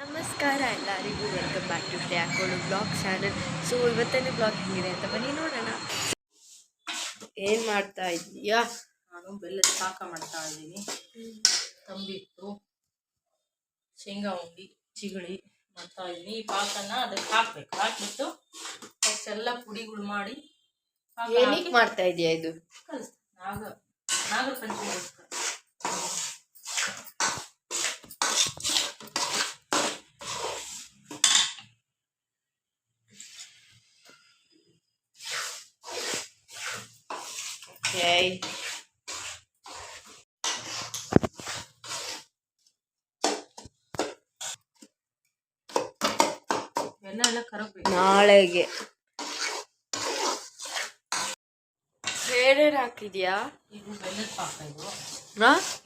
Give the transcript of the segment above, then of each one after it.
ನಮಸ್ಕಾರ ಎಲ್ಲರಿಗೂ, welcome back to ಡೇ ಹಾಕೊಳ್ಳೋ ಬ್ಲಾಗ್ ಚಾನಲ್. ಸೊ ಇವತ್ತನೇ ಬ್ಲಾಗ್ ಹೆಂಗಿದೆ ಅಂತ ಬನ್ನಿ ನೋಡೋಣ. ಏನು ಮಾಡ್ತಾ ಇದೀಯಾ? ನಾನು ಬೆಲ್ಲದ ಪಾಕ ಮಾಡ್ತಾ ಇದ್ದೀನಿ. ತಂಬಿಟ್ಟು, ಶೇಂಗಾ ಉಂಡಿ, ಚಿಗಳಿ ಮಾಡ್ತಾ ಇದ್ದೀನಿ. ಈ ಪಾಕನ ಅದಕ್ಕೆ ಹಾಕ್ಬೇಕು. ಹಾಕ್ಬಿಟ್ಟು ಅಷ್ಟೆಲ್ಲ ಪುಡಿಗಳು ಮಾಡಿ ಏನಕ್ಕೆ ಮಾಡ್ತಾ ಇದೆಯಾ? ಇದು ನಾಗರ ಪಂಚಮಿಗೋಸ್ಕರ. ಎಲ್ಲ ಕರಗಬೇಕು ನಾಳೆಗೆ. ಏನೇನು ಹಾಕಿದ್ಯಾ? ಇದು ಬೆಲ್ಲದ ಪಾಕ.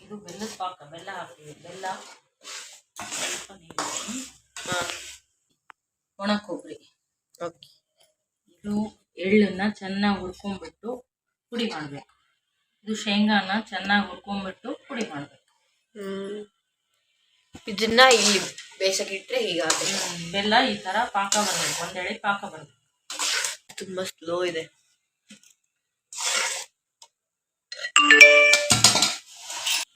ಇದು ಬೆಲ್ಲದ ಪಾಕ. ಬೆಲ್ಲ ಹಾಕ್ತೀವಿ. ಬೆಲ್ಲ, ಸ್ವಲ್ಪ ನೀರು, ಒಣ ಕೊಬ್ಬರಿ. ಓಕೆ. ಇದು ಎಳ್ಳನ್ನ ಚೆನ್ನಾಗಿ ಹುರ್ಕೊಂಡ್ಬಿಟ್ಟು ಪುಡಿ ಮಾಡಬೇಕು. ಇದು ಶೇಂಗಾನ ಚೆನ್ನಾಗಿ ಹುರ್ಕೊಂಡ್ಬಿಟ್ಟು ಪುಡಿ ಮಾಡಬೇಕು. ಇದನ್ನ ಇಲ್ಲಿ ಬೇಯಿಸಕ್ಕಿಟ್ರೆ ಹೀಗಾಗುತ್ತೆ. ಬೆಲ್ಲ ಈ ಥರ ಪಾಕ ಬರಬೇಕು. ಒಂದೆಳೆ ಪಾಕ ಬರಬೇಕು. ತುಂಬ ಸ್ಲೋ ಇದೆ.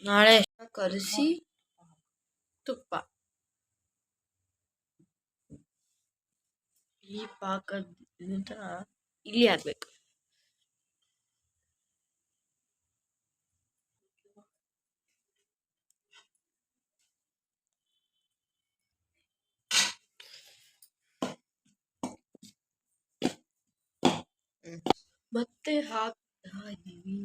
ನಾಳೆ ಕರಿಸಿ ತುಪ್ಪ. ಈ ಪಾಕದಿಂದ ಇಲ್ಲಿ ಹಾಕ್ಬೇಕು. ಮತ್ತೆ ಹಾಕ್ತಾ ಇದೀವಿ.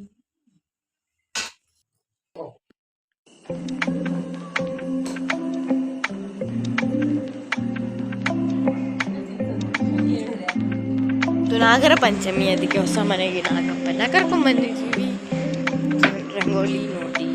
ನಾಗರ ಪಂಚಮಿ, ಅದಕ್ಕೆ ಹೊಸ ಮನೆಗೆ ನಾಗಪ್ಪನ ಕರ್ಕೊಂಡ್ ಬಂದಿದ್ದೀವಿ. ರಂಗೋಲಿ ನೋಡಿ.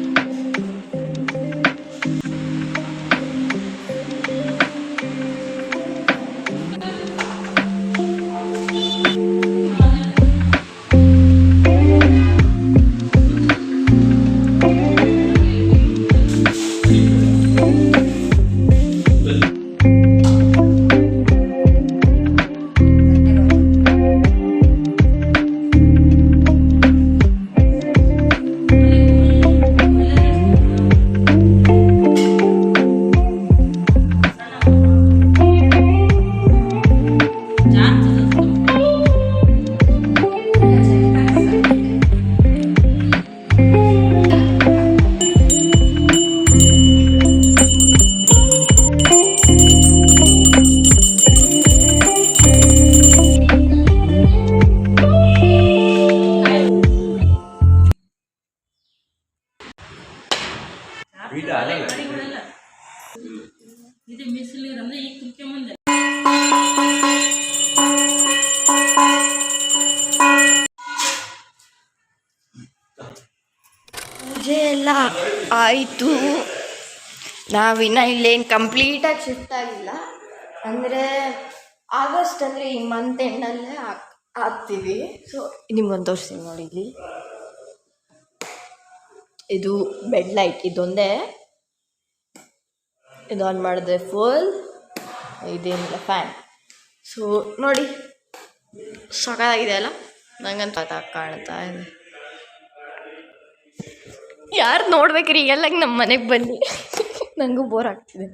ಇದು ಮಿಸ್ಲಿರಂದ್ರೆ ಈಗ ತುಂಬ್ಕೊಂಬಂದೆ. ಪೂಜೆ ಎಲ್ಲ ಆಯಿತು. ನಾವಿನ್ನ ಇಲ್ಲೇನು ಕಂಪ್ಲೀಟಾಗಿ ಶಿಫ್ಟ್ ಆಗಿಲ್ಲ. ಅಂದರೆ ಆಗಸ್ಟ್ ಅಂದರೆ ಈ ಮಂತ್ ಎಂಡಲ್ಲೇ ಆಗ್ತೀವಿ. ಸೊ ನಿಮ್ಗೊಂದು ತೋರಿಸ್ತೀನಿ ನೋಡಿ. ಇಲ್ಲಿ ಇದು ಬೆಡ್ ಲೈಟ್. ಇದೊಂದೇ. ಇದು ಆನ್ ಮಾಡಿದ್ರೆ ಫುಲ್, ಇದೇನಿಲ್ಲ ಫ್ಯಾನ್. ಸೊ ನೋಡಿ, ಸಖತ್ತಾಗಿದೆ ಅಲ್ಲ? ನಂಗಂತ ಕಾಣ್ತಾ ಇದೆ. ಯಾರು ನೋಡ್ಬೇಕ್ರಿ? ಎಲ್ಲ ನಮ್ಮ ಮನೆಗೆ ಬನ್ನಿ. ನನಗೂ ಬೋರ್ ಆಗ್ತಿದೆ.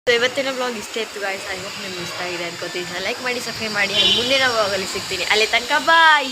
ಇವತ್ತಿನ ಬ್ಲಾಗ್ ಇಷ್ಟೇ ಇತ್ತು ಗಾಯ್ಸ್. ಐ ಹೋಪ್ ನಿಮ್ಗೆ ಇಷ್ಟ ಆಗಿದೆ ಅನ್ಕೋತೀನಿ. ಲೈಕ್ ಮಾಡಿ, ಸಬ್ಸ್ಕ್ರೈಬ್ ಮಾಡಿ. ಮುಂದಿನ ಬ್ಲಾಗಲ್ಲಿ ಸಿಗ್ತೀನಿ. ಅಲ್ಲಿ ತನಕ ಬಾಯ್.